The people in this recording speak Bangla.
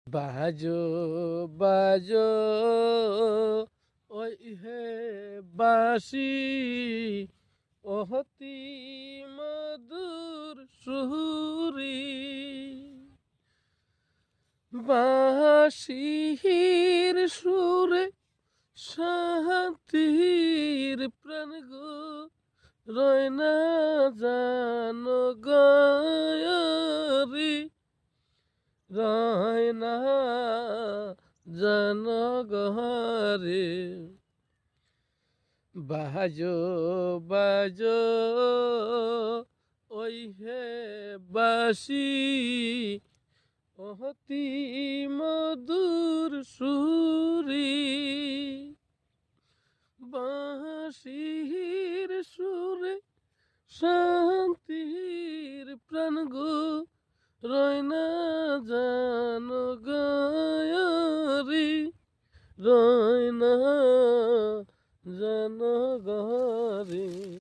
বাজো বাজো ওই হে বাঁশি অতি মধুর সুরি বাঁশির সুরে শান্তির প্রাণ গো রয় না জানো গয়রি রয় না জানো গহরে বাজো বাজো ওই হে বাঁশি অতি মধুর সুরি বাঁশির সুরে শান্তির প্রাণ গো রয় না জানো গয়রি রয় না জানো গহরি।